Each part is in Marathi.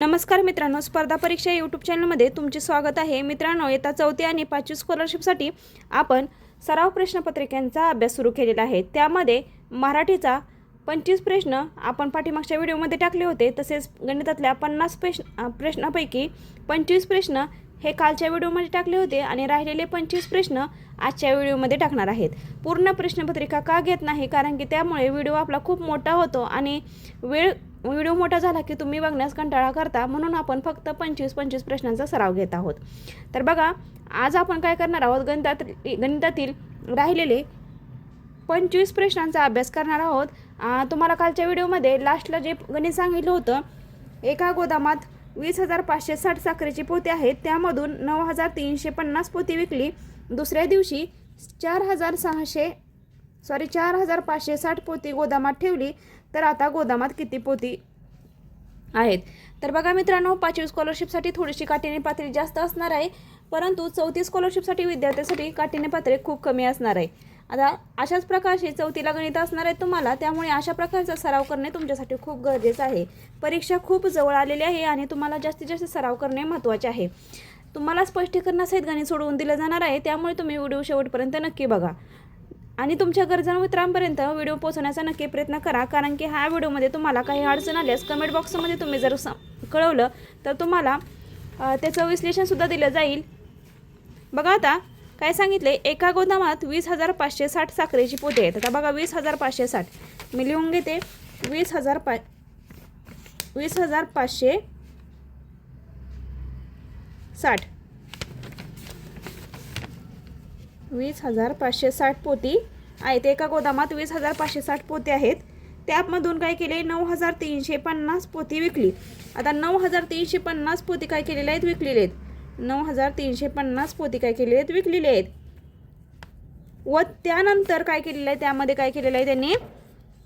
नमस्कार मित्रांनो, स्पर्धा परीक्षा यूट्यूब चॅनलमध्ये तुमचे स्वागत आहे. मित्रांनो, येता 4थी आणि 5वी स्कॉलरशिपसाठी आपण सराव प्रश्नपत्रिकांचा अभ्यास सुरू केलेला आहे. त्यामध्ये मराठीचा 25 प्रश्न आपण पाठीमागच्या व्हिडिओमध्ये टाकले होते. तसेच गणितातल्या 50 प्रश्नापैकी 25 प्रश्न हे कालच्या व्हिडिओमध्ये टाकले होते आणि राहिलेले 25 प्रश्न आजच्या व्हिडिओमध्ये टाकणार आहेत. पूर्ण प्रश्नपत्रिका का घेत नाही, कारण की त्यामुळे व्हिडिओ आपला खूप मोठा होतो आणि व्हिडिओ मोठा झाला की तुम्ही बघण्यास कंटाळा करता, म्हणून आपण फक्त 25 प्रश्नांचा सराव घेत आहोत. तर बघा, आज आपण काय करणार आहोत, गणितातील राहिलेले 25 प्रश्नांचा अभ्यास करणार आहोत. तुम्हाला कालच्या व्हिडिओमध्ये लास्टला जे गणित सांगितलं होतं, एका गोदामात 20,560 साखरेची पोती आहेत, त्यामधून 9,350 पोती विकली. दुसऱ्या दिवशी 4,560 पोती गोदामात ठेवली, तर आता गोदामात किती पोती आहेत? तर बघा मित्रांनो, 5वी स्कॉलरशिपसाठी थोडीशी काठीण्य पातळी जास्त असणार आहे, परंतु 4थी स्कॉलरशिपसाठी विद्यार्थ्यांसाठी काठीण्य पातळी खूप कमी असणार आहे. आता अशाच प्रकारचे 4थीला गणित असणार आहे तुम्हाला, त्यामुळे अशा प्रकारचा सराव करणे तुमच्यासाठी खूप गरजेचं आहे. परीक्षा खूप जवळ आलेली आहे आणि तुम्हाला जास्तीत जास्त सराव करणे महत्त्वाचे आहे. तुम्हाला स्पष्टीकरणासहित गणित सोडवून दिलं जाणार आहे, त्यामुळे तुम्ही व्हिडिओ शेवटपर्यंत नक्की बघा आणि तुमच्या गरजा मित्रांपर्यंत व्हिडिओ पोहोचवण्याचा नक्की प्रयत्न करा. कारण की ह्या व्हिडिओमध्ये तुम्हाला काही अडचण आल्यास कमेंट बॉक्समध्ये तुम्ही जर कळवलं तर तुम्हाला त्याचं विश्लेषणसुद्धा दिलं जाईल. बघा आता काय सांगितले, एका गोदामात 20,560 साखरेची पोती आहेत. आता बघा 20,560 मी लिहून घेते. 20,560 20,560 पोती आहेत. एका गोदामात 20,560 पोती आहेत. त्यामधून काय केले, 9,350 पोती विकली. आता 9,350 पोती काय केलेले आहेत, विकलेले आहेत. 9,350 पोती काय केलेले आहेत, विकलेले आहेत. व त्यानंतर काय केलेलं आहे, त्यामध्ये काय केलेलं आहे त्यांनी,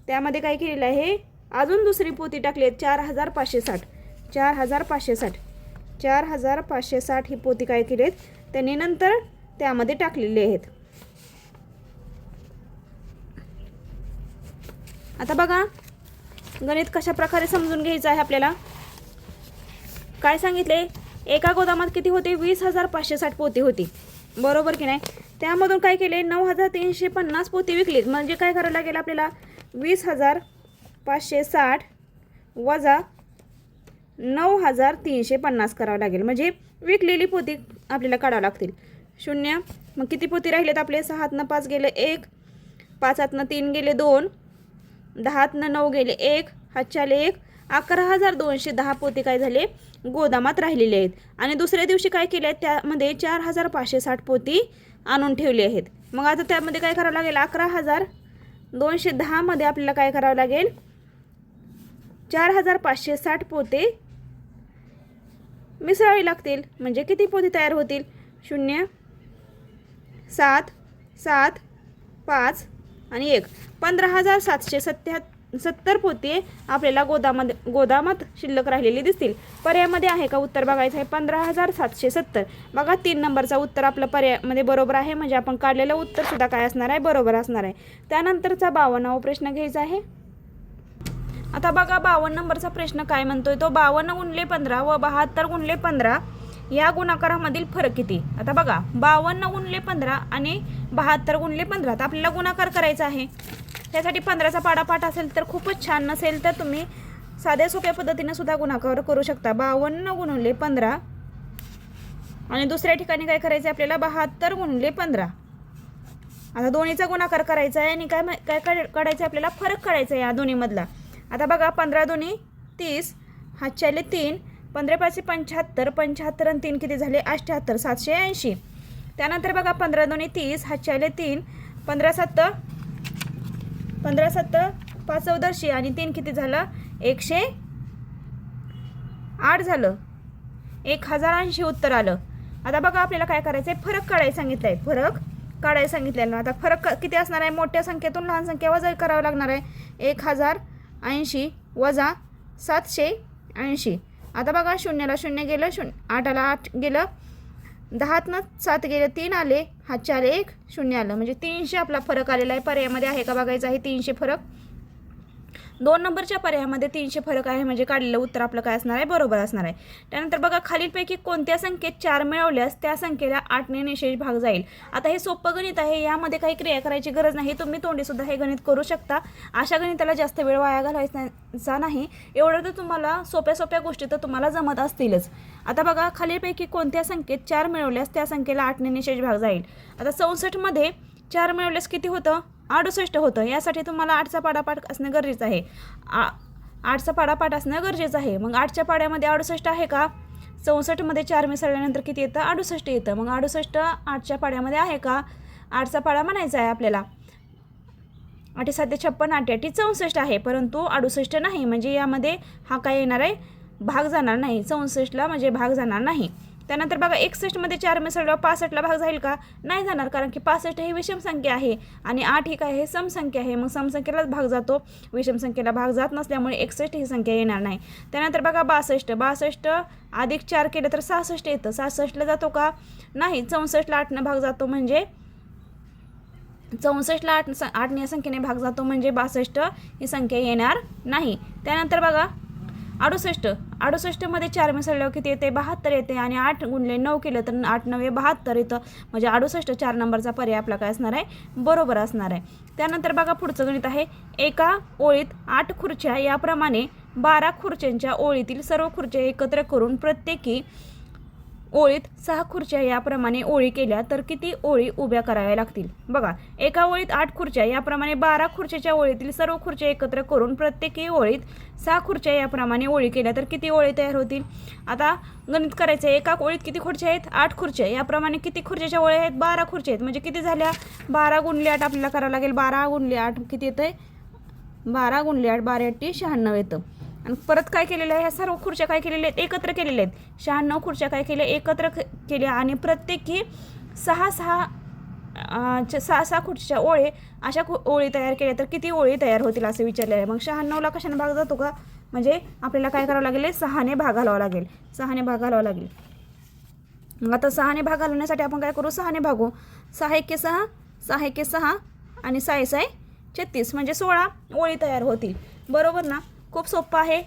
त्यामध्ये काय केलेलं आहे, अजून दुसरी पोती टाकली आहेत. 4,560 ही पोती काय केली आहेत त्यांनी नंतर त्यामध्ये टाकलेले आहेत. आता बघा गणित कशा प्रकारे समजून घ्यायचं आहे आपल्याला. काय सांगितले, एका गोदामात किती होते, 20,560 पोती होती, बरोबर की नाही. त्यामधून काय केले, 9,350 पोती विकली. म्हणजे काय करावं लागेल आपल्याला, 20,560 वजा 9,350 करावं लागेल. म्हणजे विकलेली पोती आपल्याला काढावं लागतील. 0 मग किती पोती राहिलेत आपले, 6तनं 5 गेले 1, 5तनं 3 गेले 2, 10तनं 9 गेले 1, हातचे आले 1, 11,210 पोती काय झाले, गोदामात राहिलेले आहेत. आणि दुसऱ्या दिवशी काय केले आहेत, त्यामध्ये 4,560 पोती आणून ठेवली आहेत. मग आता त्यामध्ये काय करावं लागेल, 11,210 मध्ये आपल्याला काय करावं लागेल, 4,560 पोते मिसळावी लागतील. म्हणजे किती पोती तयार होतील, 0 7 7 5 आणि 1, 15,770 पोती आपल्याला गोदामात शिल्लक राहिलेली दिसतील. पर्यायामध्ये आहे का उत्तर बघायचं आहे, 15,770. बघा 3 नंबरचा उत्तर आपलं पर्यायामध्ये बरोबर आहे. म्हणजे आपण काढलेलं उत्तर सुद्धा काय असणार आहे, बरोबर असणार आहे. त्यानंतरचा 52वा प्रश्न घ्यायचा आहे. आता बघा 52 नंबरचा प्रश्न काय म्हणतोय, तो 52 गुणिले 15 व 72 गुणिले 15 या गुणाकारामधील फरक किती. आता बघा 52 गुणिले 15 आणि 72 गुणिले 15 तर आपल्याला गुणाकार करायचा आहे. त्यासाठी 15चा पाडापाठ असेल तर खूपच छान, नसेल तर तुम्ही साध्या सोप्या पद्धतीने सुद्धा गुणाकार करू शकता. 52 गुणिले 15 आणि दुसऱ्या ठिकाणी काय करायचं आहे आपल्याला, 72 गुणिले 15. आता दोन्हीचा गुणाकार करायचा आहे आणि काय काढायचं आहे आपल्याला, फरक काढायचा आहे या दोन्हीमधला. आता बघा 15 दोन्ही 30, हातचे आले 3, 15 5 75, 75 आणि 3 किती झाले, 78, 780. त्यानंतर बघा 15 दोन्ही 30, हातचे आले 3, 15 7 5 14 आणि 3 किती झालं, 108 झालं, 1080 उत्तर आलं. आता बघा आपल्याला काय करायचं आहे, फरक काढायला सांगितलं आहे, फरक काढायला सांगितलेलं. आता फरक किती असणार आहे, मोठ्या संख्येतून लहान संख्या वजा करावं लागणार आहे. 1080 वजा 780. आता बघा 0ला 0 गेलं, 8ला 8 गेलं, 10तनं 7 गेले, 3 आले, हातचे आले 1, 0 आलं. म्हणजे 300 आपला फरक आलेला आहे. पर्यायामध्ये आहे का बघायचा आहे 300 फरक. 2 नंबरच्या पर्यायामध्ये 300 फरक आहे म्हणजे काढलेलं उत्तर आपलं काय असणार आहे, बरोबर असणार आहे. त्यानंतर बघा खालीलपैकी कोणत्या संख्येत 4 मिळवल्यास त्या संख्येला 8ने निशेष भाग जाईल. आता हे सोपं गणित आहे, यामध्ये काही क्रिया करायची गरज नाही, तुम्ही तोंडीसुद्धा हे गणित करू शकता. अशा गणिताला जास्त वेळ वाया घालायचा नाही, एवढं तर तुम्हाला सोप्या गोष्टी तर तुम्हाला जमत असतीलच. आता बघा खालीलपैकी कोणत्या संख्येत 4 मिळवल्यास त्या संख्येला 8ने निशेष भाग जाईल. आता 64 मध्ये 4 मिळवल्यास किती होतं, 68 होतं. यासाठी तुम्हाला 8चा पाडापाठ असणं गरजेचं आहे. 8चा पाडापाठ असणं गरजेचं आहे. मग 8च्या पाड्यामध्ये 68 आहे का, 64 मध्ये 4 मिसळल्यानंतर किती येतं, 68 येतं. मग 68 8च्या पाड्यामध्ये आहे का, 8चा पाडा म्हणायचा आहे आपल्याला. 8 7 56, 8 8 64 आहे, परंतु 68 नाही, म्हणजे यामध्ये हा काय येणार आहे, भाग जाणार नाही. 64ला म्हणजे भाग जाणार नाही. त्यानंतर बघा 61 मध्ये 4 मिसळल्यावर 65ला भाग जाईल का, नाही जाणार, कारण की 65 ही विषम संख्या आहे आणि 8 ही काय आहे, समसंख्या आहे. मग समसंख्येलाच भाग जातो, विषम संख्येला भाग जात नसल्यामुळे 61 ही संख्या येणार नाही. त्यानंतर बघा 62 अधिक 4 केलं तर 66 येतं. 66ला जातो का, नाही. 64ला 8ने भाग जातो म्हणजे 64ला 8ने या संख्येने भाग जातो म्हणजे 62 ही संख्या येणार नाही. त्यानंतर बघा 68 मध्ये 4 मिसळल्यावर किती येते, 72 येते आणि 8 गुणले 9 केलं तर 8 9 72 येतं. म्हणजे 68 4 नंबरचा पर्याय आपला काय असणार आहे, बरोबर असणार आहे. त्यानंतर बघा पुढचं गणित आहे, एका ओळीत 8 खुर्च्या याप्रमाणे 12 खुर्च्यांच्या ओळीतील सर्व खुर्च्या एकत्र करून प्रत्येकी ओळीत 6 खुर्च्या याप्रमाणे ओळी केल्या तर किती ओळी उभ्या कराव्या लागतील. बघा एका ओळीत 8 खुर्च्या याप्रमाणे 12 खुर्च्याच्या ओळीतील सर्व खुर्च्या एकत्र करून प्रत्येकी ओळीत 6 खुर्च्या याप्रमाणे ओळी केल्या तर किती ओळी तयार होतील. आता गणित करायचं आहे, एका ओळीत किती खुर्च्या आहेत, 8 खुर्च्या. याप्रमाणे किती खुर्च्याच्या ओळी आहेत, 12 खुर्च्या आहेत. म्हणजे किती झाल्या, 12 गुणले 8 आपल्याला करावं लागेल. 12 गुणले 8 किती येतं आहे, 12 गुणले 8 12 8 96 येतं. आणि परत काय केलेलं आहे, ह्या सर्व खुर्च्या काय केलेल्या आहेत, एकत्र केलेल्या आहेत. 96 खुर्च्या काय केल्या, एकत्र केल्या आणि प्रत्येकी 6 खुर्च्या ओळी अशा ओळी तयार केल्या तर किती ओळी तयार होतील असं विचारलेलं आहे. मग 96ला कशाने भाग जातो का, म्हणजे आपल्याला काय करावं लागेल, 6ने भाग घालावं लागेल. 6ने भाग घालावं लागेल. मग आता 6ने भाग घालवण्यासाठी आपण काय करू, 6ने भागू. 6 1 6, 6 1 6 आणि 6 6 36 म्हणजे 16 ओळी तयार होतील. बरोबर ना, खूप सोपं आहे.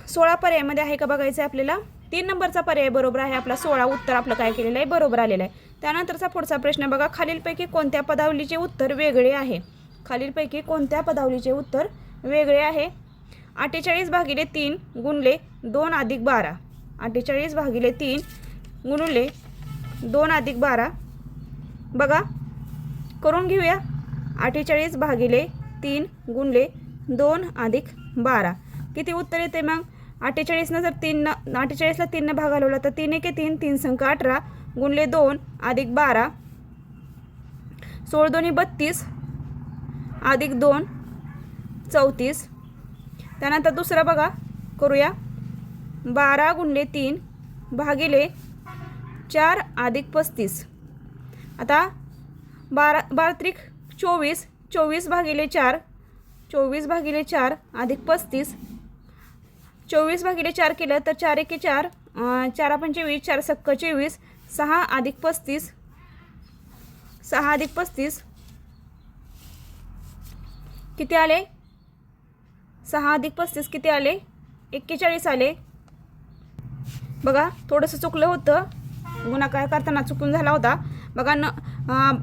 16 पर्यायामध्ये आहे का बघायचं आहे आपल्याला. 3 नंबरचा पर्याय बरोबर आहे आपला. 16 उत्तर आपलं काय केलेलं आहे, बरोबर आलेलं आहे. त्यानंतरचा पुढचा प्रश्न बघा, खालीलपैकी कोणत्या पदावलीचे उत्तर वेगळे आहे. खालीलपैकी कोणत्या पदावलीचे उत्तर वेगळे आहे. 48 भागिले 3 गुणले 2 अधिक 12. 48 भागिले 3 गुणले 2 अधिक 12. बघा करून घेऊया. 48 भागिले 3 गुणले 2 अधिक 12 किती उत्तर येते. मग 48नं जर 48ला 3ने भाग घालवला तर 3 1 3, 3 संख्या 18 गुणले 2 अधिक 12, 16 2 32 अधिक 2 34. त्यानंतर दुसरं बघा करूया. 12 गुणले 3 भागिले 4 अधिक 35. आता 12 त्रिक 24, 24 भागिले 4, 24 भागिले 4 अधिक 35. 24 भागिले 4 केलं तर 4 1 4, 4 25, 4 सक्क 24, 6 अधिक 35, 6 अधिक 35 किती आले, 6 अधिक 35 किती आले, 41 आले. बघा थोडंसं चुकलं होतं, गुणाकार करताना चुकून झाला होता. बघा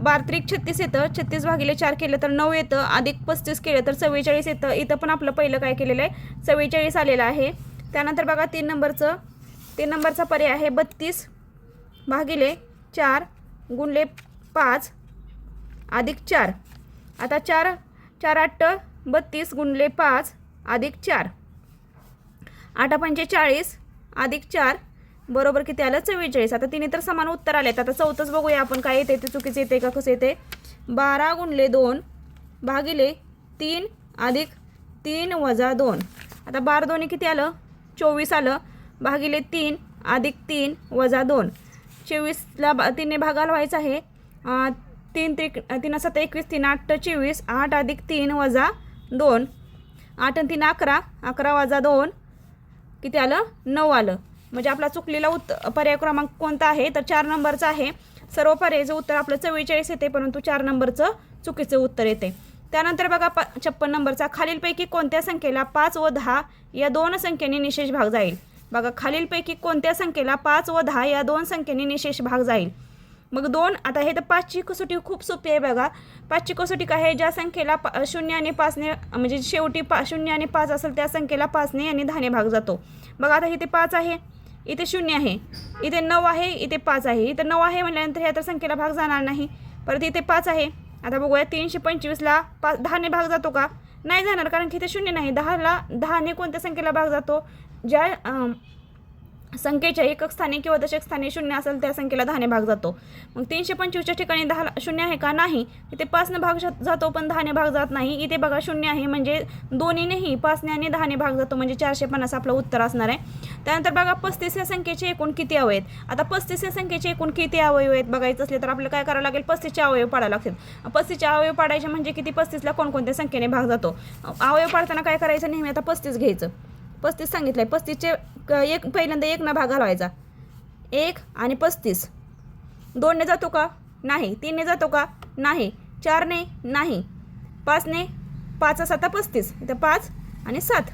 12 त्रिक 36 येतं. 36 भागिले 4 केलं तर 9 येतं. अधिक 35 केलं तर 44 येतं. इथं पण आपलं पहिलं काय केलेलं आहे, 44 आलेलं आहे. त्यानंतर बघा 3 नंबरचा पर्याय आहे 32 भागिले 4 गुणले 5 अधिक 4. आता 4 8 32 गुणले 5 अधिक 4, 8 पंचे 40 अधिक 4 बरोबर किती आलं, 44. आता तिने तर समान उत्तर आलेत. आता चौथंच बघूया आपण काय येते, ते चुकीचं येते का कसं येते. 12 गुणले 2 भागिले 3 अधिक 3 वजा 2. आता 12 2 किती आलं, 24 आलं. भागिले 3 अधिक 3 वजा 2. 24ला 3ने भाग घालवायचा आहे. 3 त्रिक 3 7 21, 3 8 24, 8 अधिक 3 वजा 2, 8 आणि 3 11, 11 वजा 2 किती आलं, 9 आलं. म्हणजे आपला चुकलेला पर्याय क्रमांक कोणता आहे तर 4 नंबरचा आहे. सर्व पर्यायाचं उत्तर आपलं 44 येते, परंतु 4 नंबरचं चुकीचं उत्तर येते. त्यानंतर बघा 56 नंबरचा, खालीलपैकी कोणत्या संख्येला 5 व 10 या दोन संख्येने निशेष भाग जाईल. बघा खालीलपैकी कोणत्या संख्येला 5 व 10 या दोन संख्येने निशेष भाग जाईल. मग दोन, आता हे तर 5ची कसोटी खूप सोपी आहे बघा. 5ची कसोटी काय आहे, ज्या संख्येला 0 आणि 5ने म्हणजे शेवटी 0 आणि 5 असेल त्या संख्येला 5ने आणि 10ने भाग जातो. बघा आता इथे 5 आहे, इथे 0 आहे, इथे 9 आहे, इथे 5 आहे. इथे 9 आहे म्हटल्यानंतर ह्या तर संख्येला भाग जाणार नाही. परत इथे 5 आहे. आता बघूया 325ला 10ने भाग जातो का, नाही जाणार, कारण की इथे 0 नाही. 10ने कोणत्या संख्येला भाग जातो, ज्या संख्येच्या एकक स्थानी किंवा दशक स्थानी 0 असेल त्या संख्येला 10ने भाग जातो. मग 325च्या ठिकाणी 10 0 आहे का, नाही. इथे 5ने भाग जातो पण 10ने भाग जात नाही. इथे बघा 0 आहे म्हणजे दोन्हीनेही 5ने आणि 10ने भाग जातो, म्हणजे 450 आपलं उत्तर असणार आहे. त्यानंतर बघा 35 या संख्येचे एकूण किती अवयव आहेत. आता 35 या संख्येचे एकूण किती अवयव आहेत बघायचं असले तर आपल्याला काय करावं लागेल, 35चे अवयव पाडायला लागतील. 35चे अवयव पाडायचे म्हणजे किती, 35ला कोणकोणत्या संख्येने भाग जातो. अवयव पाडताना काय करायचं, नेहमी आता 35 घ्यायचं. 35 सांगितलंय, 35चे एक पहिल्यांदा 1 ना भाग घालवायचा. 1 आणि 35 2ने जातो का, नाही. 3ने जातो का, नाही. 4ने नाही. 5ने, 5 7 35, इथं 5 आणि 7.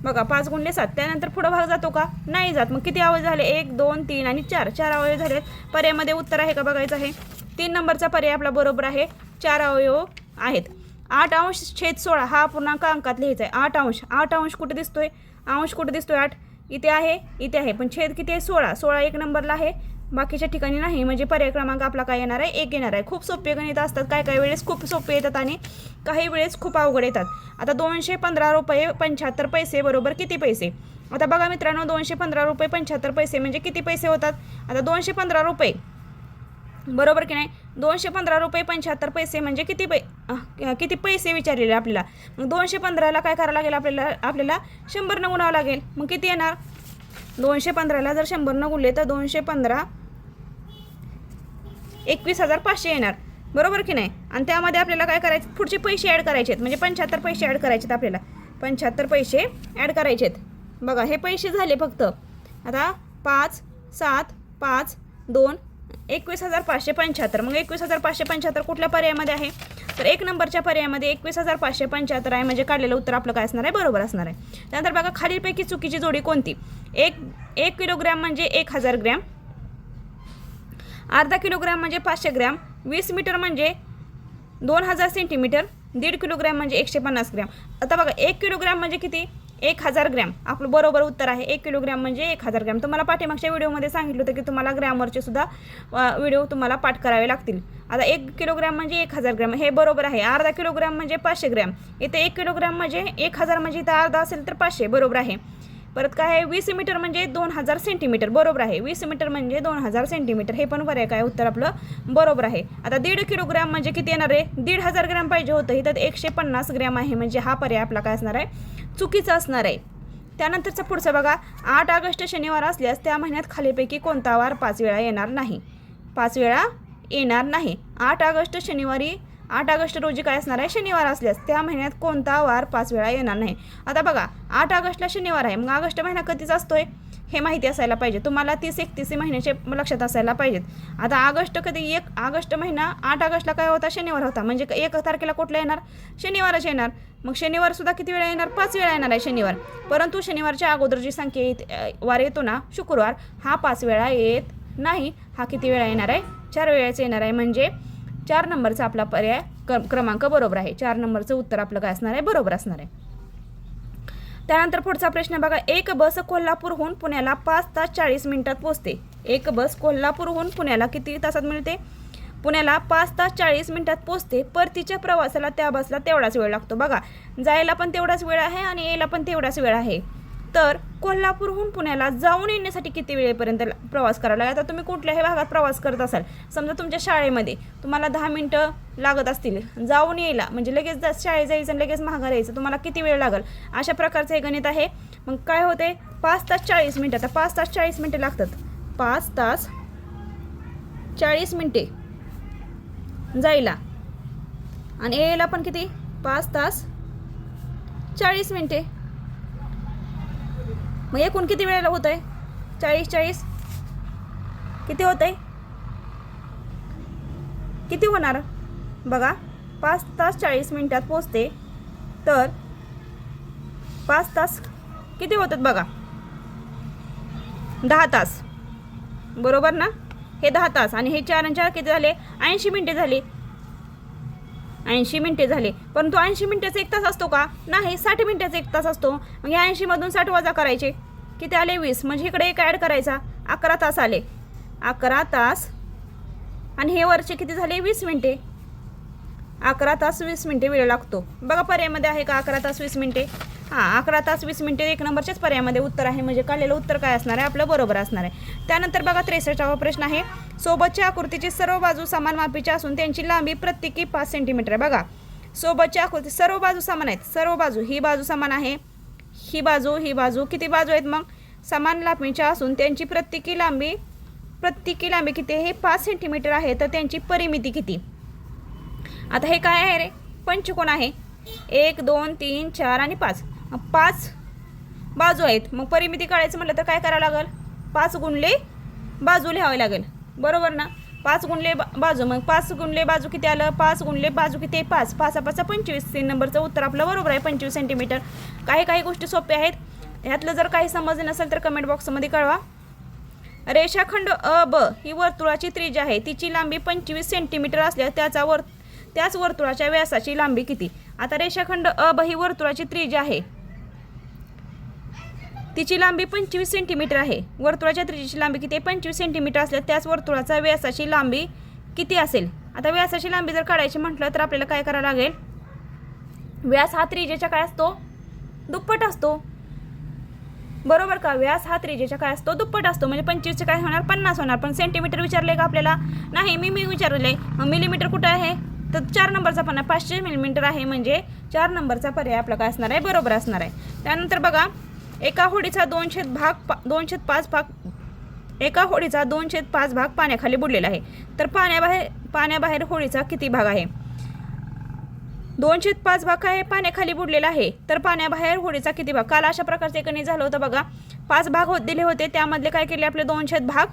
बघा 5 गुणले 7. त्यानंतर पुढं भाग जातो का, नाही जात. मग किती अवयव झाले, 1 2 3 आणि 4, 4 अवयव झाले. पर्यायामध्ये उत्तर आहे का बघायचं आहे. 3 नंबरचा पर्याय आपला बरोबर आहे, 4 अवयव आहेत. 8 अंश छेद 16 हा पूर्णांक अंकात लिहायचा आहे. 8 अंश, 8 अंश कुठे दिसतोय, अंश कुठे दिसतोय, 8 इथे आहे, इथे आहे, पण छेद किती आहे, 16. 16 1 नंबरला आहे, बाकीच्या ठिकाणी नाही. म्हणजे पर्याय क्रमांक आपला काय येणार आहे, 1 येणार आहे. खूप सोपे गणित असतात, काही वेळेस खूप सोपे येतात आणि काही वेळेस खूप अवघड येतात. आता 215 रुपये 75 पैसे बरोबर किती पैसे. आता बघा मित्रांनो, 215 रुपये 75 पैसे म्हणजे किती पैसे होतात. आता 215 रुपये बरोबर की नाही, 215 रुपये 75 पैसे म्हणजे किती पैसे विचारलेले आपल्याला. मग 215ला काय करावं लागेल, आपल्याला 100 न गुणावं लागेल. मग किती येणार, 215ला जर 100 न गुणले तर 215 21,500 येणार, बरोबर की नाही. आणि त्यामध्ये आपल्याला काय करायचं, पुढचे पैसे ॲड करायचे आहेत, म्हणजे 75 पैसे ॲड करायचे आहेत. आपल्याला 75 पैसे ॲड करायचे आहेत. बघा हे पैसे झाले फक्त. आता 5 7 5 2 21,575. मग 21,575 कुठल्या पर्यायामध्ये आहे, तर 1 नंबरच्या पर्यायामध्ये 21,575 आहे, म्हणजे काढलेलं उत्तर आपलं काय असणार आहे, बरोबर असणार आहे. त्यानंतर बघा खालीलपैकी चुकीची जोडी कोणती. 1 किलोग्रॅम म्हणजे 1000 ग्रॅम, अर्धा किलोग्रॅम म्हणजे 500 ग्रॅम, 20 मीटर म्हणजे 2000 सेंटीमीटर, 1.5 किलोग्रॅम म्हणजे 150 ग्रॅम. आता बघा 1 किलोग्रॅम म्हणजे किती, 1000 ग्रॅम. आपलं बरोबर उत्तर आहे 1 किलोग्रॅम म्हणजे 1000 ग्रॅम. तुम्हाला पाठीमागच्या व्हिडिओमध्ये सांगितलं होतं की तुम्हाला ग्रॅमवरचे सुद्धा व्हिडिओ तुम्हाला पाठ करावे लागतील. आता 1 किलोग्रॅम म्हणजे 1000 ग्रॅम हे बरोबर आहे. अर्धा किलोग्रॅम म्हणजे 500 ग्रॅम. इथे 1 किलोग्रॅम म्हणजे 1000 म्हणजे इथं अर्धा असेल तर 500 बरोबर आहे. परत काय आहे, 20 मीटर म्हणजे 2000 सेंटीमीटर बरोबर आहे. 20 मीटर म्हणजे 2000 सेंटीमीटर हे पण पर्याय काय उत्तर आपलं बरोबर आहे. आता 1.5 किलोग्रॅम म्हणजे किती येणार आहे, 1500 ग्रॅम पाहिजे होतं, इथं 150 ग्रॅम आहे, म्हणजे हा पर्याय आपला काय असणार आहे, चुकीचा असणार आहे. त्यानंतरचं पुढचं बघा, 8 ऑगस्ट शनिवार असल्यास त्या महिन्यात खालीपैकी कोणता वार 5 वेळा येणार नाही. 5 वेळा येणार नाही. 8 ऑगस्ट शनिवारी, 8 ऑगस्ट रोजी काय असणार आहे, शनिवार असल्यास त्या महिन्यात कोणता वार 5 वेळा येणार नाही. आता बघा 8 ऑगस्टला शनिवार आहे, मग ऑगस्ट महिना कधीच असतोय हे माहिती असायला पाहिजे तुम्हाला. 30-31 महिन्याचे लक्षात असायला पाहिजेत. आता ऑगस्ट कधी, 1 ऑगस्ट महिना 8 ऑगस्टला काय होता, शनिवार होता, म्हणजे 1 तारखेला कुठला येणार, शनिवारच येणार. मग शनिवार सुद्धा किती वेळा येणार, 5 वेळा येणार आहे शनिवार. परंतु शनिवारच्या अगोदर जी संख्या वार येतो ना, शुक्रवार, हा 5 वेळा येत नाही. हा किती वेळा येणार आहे, 4 वेळाच येणार आहे, म्हणजे 4 नंबरचा आपला पर्याय क्रमांक बरोबर आहे. 4 नंबरचं उत्तर आपलं काय असणार आहे, बरोबर असणार आहे. त्यानंतर पुढचा प्रश्न बघा, एक बस कोल्हापूरहून पुण्याला 5 तास 40 मिनिटात पोहोचते. एक बस कोल्हापूरहून पुण्याला किती तासात मिळते, पुण्याला 5 तास 40 मिनिटात पोहोचते. परतीच्या प्रवासाला त्या बसला तेवढाच वेळ लागतो. बघा जायला पण तेवढाच वेळ आहे आणि यायला पण तेवढाच वेळ आहे. तर कोल्हापूरहून पुण्याला जाऊन येण्यासाठी किती वेळेपर्यंत प्रवास करावा लागेल. आता तुम्ही कुठल्याही भागात प्रवास करत असाल, समजा तुमच्या शाळेमध्ये तुम्हाला 10 मिनटं लागत असतील जाऊन यायला, म्हणजे लगेच शाळेत जायचं आणि लगेच माघार यायचं, तुम्हाला किती वेळ लागेल, अशा प्रकारचं हे गणित आहे. मग काय होते, 5 तास 40 मिनिटं. आता 5 तास 40 मिनिटे लागतात. 5 तास 40 मिनिटे जायला आणि यायला पण किती, 5 तास 40 मिनिटे. मग एकूण किती वेळेला होत आहे, 40 किती होत आहे, किती होणार बघा, 5 तास 40 मिनिटात पोचते तर 5 तास किती होतात बघा, 10 तास, बरोबर ना. हे 10 तास आणि हे 4 आणि 4 किती झाले, 80 मिनिटे झाली. 80 मिनिटे झाले. परंतु 80 मिनिटाचा 1 तास असतो का, नाही. 60 मिनिटाचा 1 तास असतो. मग या 80 मधून 60 वजा करायचे, किती आले, 20. म्हणजे इकडे एक ॲड करायचा, 11 तास आले. 11 तास आणि हे वरचे किती झाले, 20 मिनिटे. 11 तास 20 मिनिटे वेळ लागतो. बघा पर्यायामध्ये आहे का 11 तास 20 मिनिटे. हां, 11 तास 20 मिनिटे 1 नंबरच्याच पर्यायामध्ये उत्तर आहे. म्हणजे काढलेलं उत्तर काय असणार आहे, आपलं बरोबर असणार आहे. त्यानंतर बघा 63वा प्रश्न आहे. सोबतच्या आकृतीची सर्व बाजू समान मापीच्या असून त्यांची लांबी प्रत्येकी 5 सेंटीमीटर आहे. बघा सोबतच्या आकृती सर्व बाजू समान आहेत. सर्व बाजू, ही बाजू समान आहे, ही बाजू किती बाजू आहेत मग, समान लांबीच्या असून त्यांची प्रत्येकी लांबी किती आहे, 5 सेंटीमीटर आहे. तर त्यांची परिमिती किती. आता हे काय आहे रे, पंचकोन आहे. 1 2 3 4 आणि 5, 5 बाजू आहेत. मग परिमिती काढायचं म्हटलं तर काय करावं लागेल, 5 गुणले बाजू लिहावे लागेल, बरोबर ना. 5 गुणले बाजू, मग 5 गुणले बाजू किती आलं, 5 गुणले बाजू किती, 5 5 5 25. 3 नंबरचं उत्तर आपलं बरोबर आहे, 25 सेंटीमीटर. काही गोष्टी सोप्या आहेत. ह्यातलं जर काही समजलं नसेल तर कमेंट बॉक्समध्ये कळवा. रेषाखंड अ ब ही वर्तुळाची त्रिज्या आहे. तिची लांबी 25 सेंटीमीटर असल्यास त्याच वर्तुळाच्या व्यासाची लांबी किती. आता रेषाखंड अ ब ही वर्तुळाची त्रिज्या आहे, तिची लांबी 25 सेंटीमीटर आहे. वर्तुळाच्या त्रिज्येची लांबी किती, 25 सेंटीमीटर असल्यास त्याच वर्तुळाचा व्यासाची लांबी किती असेल. आता व्यासाची लांबी जर काढायची म्हटलं तर आपल्याला काय करावं लागेल, व्यास हा त्रिज्येच्या काय असतो, दुप्पट असतो, बरोबर का. व्यास हा त्रिज्येच्या काय असतो, दुप्पट असतो. म्हणजे 25चे काय होणार, 50 होणार. पण सेंटीमीटर विचारले का आपल्याला, नाही. मी विचारले. मग मिलीमीटर कुठं आहे, तर 4 नंबरचा पण 500 मिलीमीटर आहे. म्हणजे 4 नंबरचा पर्याय आपला काय असणार आहे, बरोबर असणार आहे. त्यानंतर बघा एका होडीचा 2/5 भाग एका होडीचा 2/5 भाग पाण्याखाली बुडलेला आहे. तर पाण्याबाहेर होडीचा किती भाग आहे. 2/5 भाग काय पाण्याखाली बुडलेला आहे. तर पाण्याबाहेर होडीचा किती भाग. काल अशा प्रकारचे गणित झालं होतं बघा. 5 भाग दिले होते, त्यामधले काय केले आपले 2/5 भाग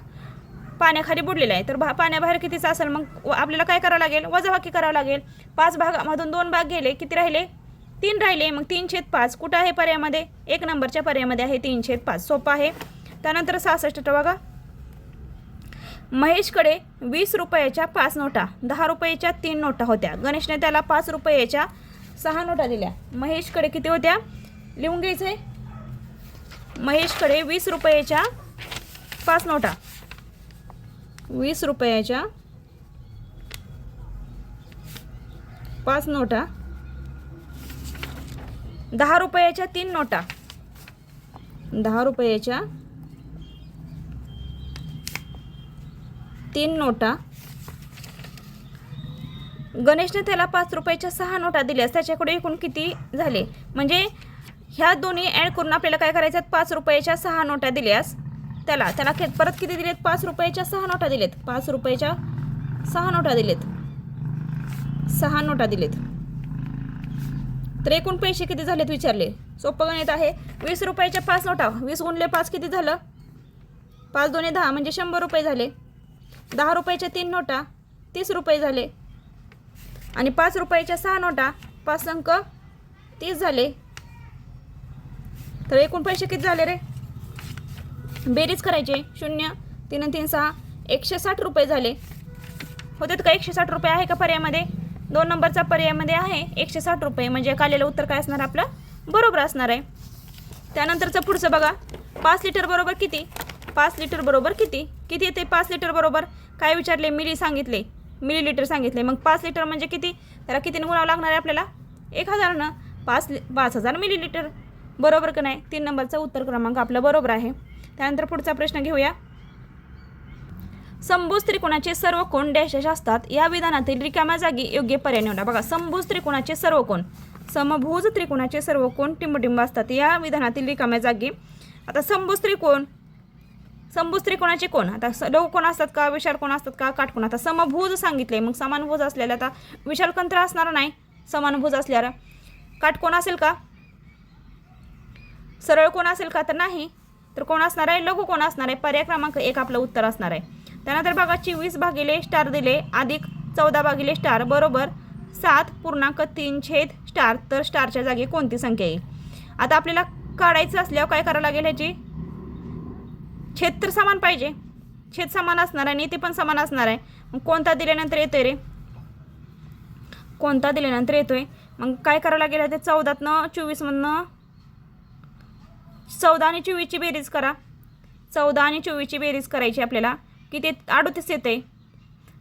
पाण्याखाली बुडलेला आहे. तर पाण्याबाहेर कितीचा असेल, मग आपल्याला काय करावं लागेल, वजाबाकी करावं लागेल. 5 भागामधून 2 भाग गेले, किती राहिले, 3 राहिले. मग 3/5 कुठं आहे पर्यायामध्ये, 1 नंबरच्या पर्यायामध्ये आहे 3/5. सोपं आहे. त्यानंतर 66 बघा. महेशकडे 20 रुपयाच्या 5 नोटा, 10 रुपयाच्या 3 नोटा होत्या. गणेशने त्याला 5 रुपयाच्या 6 नोटा दिल्या. महेशकडे किती होत्या, लिहून घ्यायचं आहे. महेशकडे 20 रुपयाच्या 5 नोटा, 20 रुपयाच्या 5 नोटा, 10 रुपयाच्या 3 नोटा, 10 रुपयाच्या 3 नोटा. गणेशने त्याला 5 रुपयाच्या 6 नोटा दिल्यास त्याच्याकडे एकूण किती झाले. म्हणजे ह्या दोन्ही ॲड करून आपल्याला काय करायचं, 5 रुपयाच्या 6 नोटा दिल्यास त्याला परत किती दिलेत, 5 रुपयाच्या 6 नोटा दिलेत. 5 रुपयाच्या 6 नोटा दिलेत, 6 नोटा दिलेत. तर एकूण पैसे किती झालेत विचारले. सोपं गणित आहे. 20 रुपयाच्या 5 नोटा, 20 गुणले 5 किती झालं, 5 दोन्ही 10 म्हणजे 100 रुपये झाले. 10 रुपयाच्या 3 नोटा 30 रुपये झाले. आणि 5 रुपयाच्या 6 नोटा 5 अंक 30 झाले. तर एकूण पैसे किती झाले रे, बेरीज करायचे. 0 3 आणि 3 6 160 रुपये झाले. होतात का, 160 रुपये आहे का पर्यायामध्ये, 2 नंबरचा पर्यायामध्ये आहे 160 रुपये. म्हणजे काढलेलं उत्तर काय असणार आपलं, बरोबर असणार आहे. त्यानंतरचं पुढचं बघा. 5 लिटर बरोबर किती, 5 लिटर बरोबर किती येते. 5 लिटर बरोबर काय विचारले, मिलीलीटर सांगितले. मग 5 लिटर म्हणजे किती, त्याला कितीने गुणावं लागणार आहे आपल्याला, 1000 5000 मिलीलीटर, बरोबर का नाही. 3 नंबरचा उत्तर क्रमांक आपला बरोबर आहे. त्यानंतर पुढचा प्रश्न घेऊया. समभुज त्रिकोणाचे सर्व कोण डॅशेश असतात. या विधानातील रिकाम्या जागी योग्य पर्याय निवडा. बघा समभुज त्रिकोणाचे सर्व कोण, समभुज त्रिकोणाचे सर्व कोण टिंबटिंब असतात. या विधानातील रिकाम्या जागी. आता समभुज त्रिकोणाचे कोण, आता लघुकोण असतात का, विशाल कोण असतात का, काटकोण. आता समभुज सांगितले, मग समानभुज असलेला आता विशाल कोण तर असणार नाही, समानभुज असल्यावर. काटकोण असेल का, सरळ कोण असेल का, तर नाही. तर कोण असणार आहे, लघुकोण असणार आहे. पर्याय क्रमांक 1 आपलं उत्तर असणार आहे. त्यानंतर बघा 24 भागिले स्टार दिले अधिक 14 भागिले स्टार बरोबर 7.3 तर स्टारच्या जागी कोणती संख्या येईल? आता आपल्याला काढायचं असल्यावर काय करावं लागेल? ह्याची छेद तर समान पाहिजे, छेद समान असणार आहे आणि ते पण समान असणार आहे. मग कोणता दिल्यानंतर येतोय रे? कोणता दिल्यानंतर येतोय? मग काय करावं लागेल? ते 14तनं 24मधनं 14 आणि 24ची बेरीज करा. 14 आणि 24ची बेरीज करायची आपल्याला. किती? 38 येते.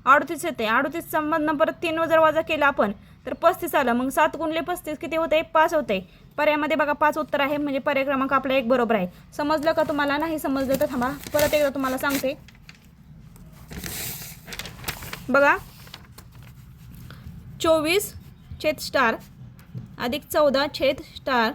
38 येते. 38 मधनं परत 3 जर वजा केला आपण तर 35 आलं. मग 7 गुणले 35 किती होते? 5 होते. पर्यायामध्ये बघा 5 उत्तर आहे, म्हणजे पर्याय क्रमांक आपला 1 बरोबर आहे. समजलं का तुम्हाला? नाही समजलं तर थांबा, परत एकदा तुम्हाला सांगते बघा. 24/* अधिक 14/*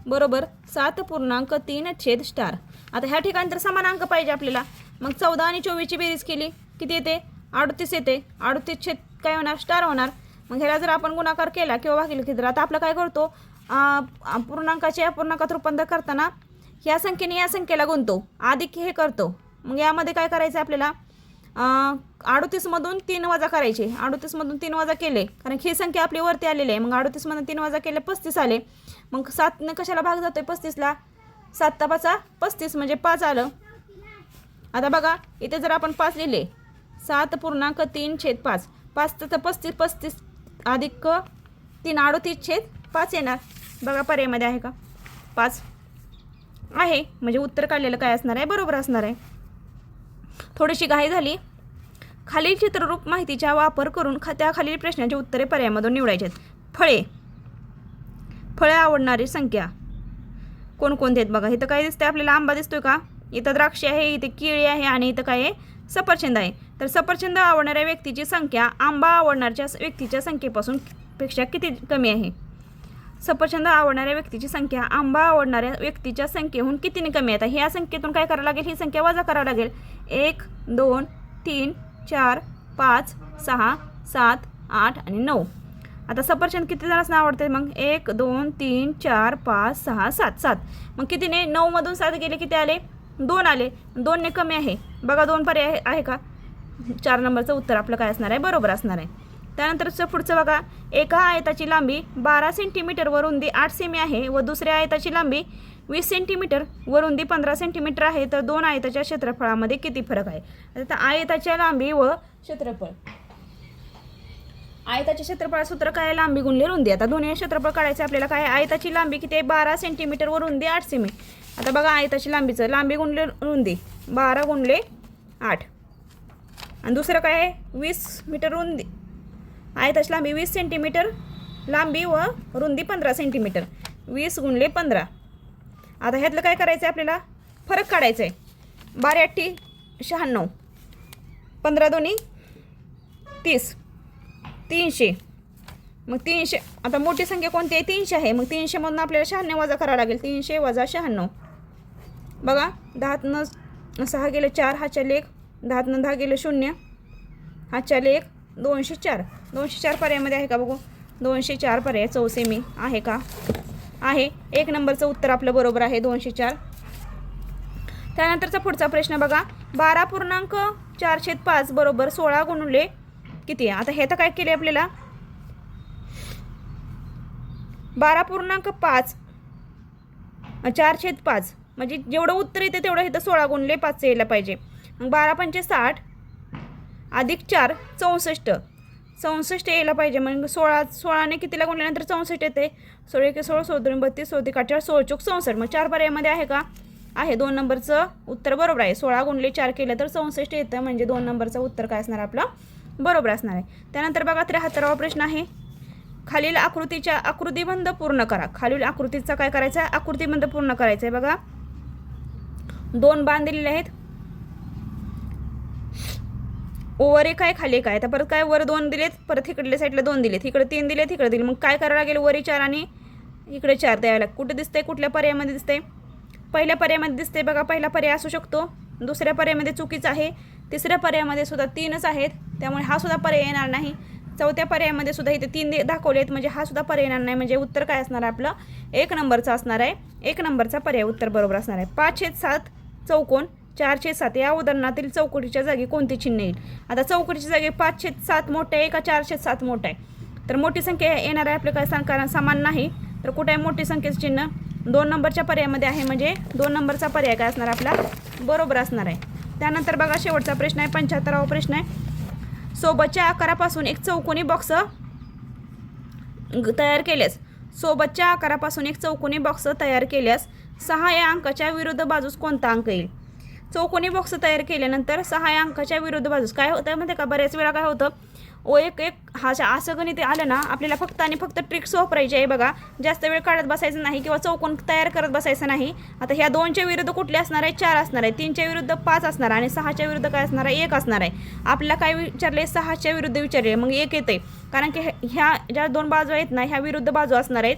बरोबर 7.3 आता ह्या ठिकाणी तर समान अंक पाहिजे आपल्याला. मग 14 आणि 24ची बेरीज केली किती येते? 38 येते. 38 काय होणार? स्टार होणार. मग ह्याला जर आपण गुणाकार केला किंवा भागिले केलं तर आता आपलं काय करतो? पूर्णांकाचे अपूर्णांकात रूपांतर करताना ह्या संख्येने या संख्येला गुणतो, अधिक हे करतो. मग यामध्ये काय करायचं आपल्याला? 38मधून 3 वजा करायचे. 38मधून 3 वजा केले, कारण ही संख्या आपली वरती आलेली आहे. मग 38मधून 3 वजा केले 35 आले. मग 7ने कशाला भाग जातोय? 35ला. 7 × 5 = 35 म्हणजे 5 आलं. आता बघा इथे जर आपण 5 लिहिले 7.3/5 5 तर 35 अधिक 3 38/5 येणार. बघा पर्यायामध्ये आहे का? 5 आहे, म्हणजे उत्तर काढलेलं काय असणार आहे? बरोबर असणार आहे. थोडीशी घाई झाली. खालील चित्ररूप माहितीचा वापर करून त्या खालील प्रश्नांची उत्तरे पर्यायामधून निवडायची आहेत. फळे आवडणारी संख्या कोणकोणती आहेत? बघा इथं काय दिसतंय आपल्याला? आंबा दिसतोय का? इथं द्राक्षे आहे, इथे केळी आहे आणि इथं काय आहे? सफरचंद आहे. तर सफरचंद आवडणाऱ्या व्यक्तीची संख्या आंबा आवडणाऱ्या व्यक्तीच्या संख्येपासून पेक्षा किती कमी आहे? सफरचंद आवडणाऱ्या व्यक्तीची संख्या आंबा आवडणाऱ्या व्यक्तीच्या संख्येहून कितीने कमी आहे? ह्या संख्येतून काय करावं लागेल? ही संख्या वजा करावं लागेल. 1 2 3 4 5 6 7 8 आणि 9. आता सफरचंद किती जणांना आवडते? मग 1 2 3 4 5 6 7 7. मग कितीने? 9मधून 7 गेले किती आले? 2 आले. 2ने कमी आहे. बघा 2 पर्याय आहे का? 4 नंबरचं उत्तर आपलं काय असणार आहे? बरोबर असणार आहे. त्यानंतरचं पुढचं बघा. एका आयताची लांबी 12 सेंटीमीटर व रुंदी 8 सेमी आहे व दुसऱ्या आयताची लांबी 20 सेंटीमीटर व रुंदी 15 सेंटीमीटर आहे, तर दोन आयताच्या क्षेत्रफळामध्ये किती फरक आहे? आता आयताच्या लांबी व क्षेत्रफळ. आयताचे क्षेत्रफळ सूत्र काय? लांबी गुणले रुंदी. आता दोन्ही क्षेत्रफळ काढायचं आपल्याला. काय? आयताची लांबी किती आहे? 12 सेंटीमीटर व रुंदी 8 सेमी. आता बघा आयताची लांबीचं लांबी गुणले रुंदी 12 गुणले 8 आणि दुसरं काय आहे? 20 मीटर रुंदी. आयताची लांबी 20 सेंटीमीटर लांबी व रुंदी 15 सेंटीमीटर. 20 गुणले 15. आता ह्यातलं काय करायचं आहे आपल्याला? फरक काढायचा आहे. 12 8 96, 15 2 30, 300. मग 300 आता मोठी संख्या कोणती आहे? 300 आहे. मग 300मधून आपल्याला 96 वजा करावं लागेल. 300 वजा 96. बघा 10तनं 6 गेले 4, हातच्या लेख. 10तनं 10 गेले 0, हातच्या लेख. 204. 204 पर्यायामध्ये आहे का? बघू 204 पर्याय 4 सेमी आहे का? आहे. 1 नंबरचं उत्तर आपलं बरोबर आहे 204. त्यानंतरचा पुढचा प्रश्न बघा. 12.4/5 बरोबर 16 गुणिले किती आहे? आता हे तर काय केले आपल्याला? 12.5 4/5 म्हणजे जेवढं उत्तर येते तेवढं इथं 16 गुणिले 5 यायला पाहिजे. मग 12 पंचे 60 अधिक 4 64. 64 यायला पाहिजे. मग 16ने कितीला गुणल्यानंतर 64 येते? 16 1 16 16 2 32 16 3 48 16 चौक 64. मग 4 पर्यायामध्ये आहे का? आहे. 2 नंबरचं उत्तर बरोबर आहे. 16 गुणले 4 केलं तर 64 येतं, म्हणजे 2 नंबरचं उत्तर काय असणार आपलं? बरोबर असणार आहे. त्यानंतर बघा 73वा प्रश्न आहे. खालील आकृतीच्या आकृतिबंध पूर्ण करा. खालील आकृतीचा काय करायचं आहे? आकृतिबंध पूर्ण करायचं आहे. बघा 2 बाण दिलेले आहेत. वर एक आहे, खाली एक आहे. तर परत काय? वर 2 दिलेत, परत इकडल्या साईडला 2 दिलेत, इकडे 3 दिलेत, इकडे दिले. मग काय करावं लागेल? वरी 4 आणि इकडे 4 द्यायला. कुठे दिसतंय? कुठल्या पर्यायामध्ये दिसतंय? पहिल्या पर्यायामध्ये दिसतंय. बघा पहिला पर्याय असू शकतो. दुसऱ्या पर्यायामध्ये चुकीचं आहे. तिसऱ्या पर्यायामध्ये सुद्धा 3च आहेत, त्यामुळे हा सुद्धा पर्याय येणार नाही. चौथ्या पर्यायामध्ये सुद्धा इथे 3 दाखवलेत, म्हणजे हा सुद्धा पर्याय येणार नाही. म्हणजे उत्तर काय असणार आहे आपलं? 1 नंबरचं असणार आहे. 1 नंबरचा पर्याय उत्तर बरोबर असणार आहे. 5/7 चौकोन 4/7 या उदाहरणातील चौकटीच्या जागी कोणते चिन्ह येईल? आता चौकटीच्या जागी 5/7 मोठं आहे का 4/7 मोठं आहे? तर मोठी संख्या येणार आहे आपलं काय कारण समान नाही, तर कुठे आहे मोठी संख्येचं चिन्ह 2 नंबरच्या पर्यायामध्ये आहे, म्हणजे 2 नंबरचा पर्याय काय असणार आपला बरोबर असणार आहे. त्यानंतर बघा शेवटचा प्रश्न आहे 75वा प्रश्न आहे. सोबतच्या आकारापासून एक चौकोनी बॉक्स तयार केल्यास सोबतच्या आकारापासून एक चौकोनी बॉक्स तयार केल्यास 6 या अंकाच्या विरुद्ध बाजूस कोणता अंक येईल. चौकोनी बॉक्स तयार केल्यानंतर 6 या अंकाच्या विरुद्ध बाजूस काय होतं म्हणजे का बऱ्याच वेळा काय होतं एक असं गणित आलं ना आपल्याला फक्त आणि फक्त ट्रिक्स वापरायची आहे बघा. जास्त वेळ काढत बसायचं नाही किंवा चौकोन तयार करत बसायचं नाही. आता ह्या 2च्या विरुद्ध कुठले असणार आहे 4 असणार आहे, 3च्या विरुद्ध 5 असणार आहे आणि 6च्या विरुद्ध काय असणार आहे 1 असणार आहे. आपल्याला काय विचारले 6च्या विरुद्ध विचारले मग 1 येते, कारण की ह्या ज्या 2 बाजू आहेत ना ह्या विरुद्ध बाजू असणार आहेत.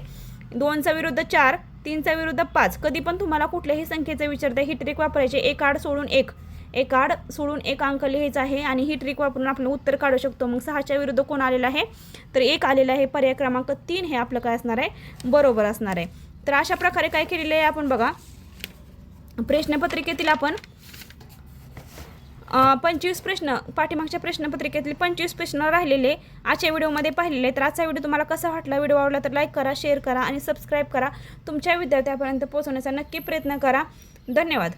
2चा विरुद्ध 4, 3चा विरुद्ध 5. कधी पण तुम्हाला कुठल्याही संख्येचं विचारता ही ट्रिक वापरायची, एक आड सोडून एक अंक लिहायचा आहे आणि ही ट्रिक वापरून आपण उत्तर काढू शकतो. मग 6च्या विरुद्ध कोण आलेला आहे तर 1 आलेला आहे. पर्याय क्रमांक 3 हे आपलं काय असणार आहे बरोबर असणार आहे. तर अशा प्रकारे काय केलेलं आहे आपण बघा प्रश्नपत्रिकेतील आपण 25 प्रश्न पाठीमागच्या प्रश्नपत्रिकेतील 25 प्रश्न राहिलेले आजच्या व्हिडिओमध्ये पाहिलेले. तर आजचा व्हिडिओ तुम्हाला कसा वाटला, व्हिडिओ आवडला तर लाईक करा, शेअर करा आणि सबस्क्राईब करा. तुमच्या विद्यार्थ्यापर्यंत पोहोचवण्याचा नक्की प्रयत्न करा. धन्यवाद.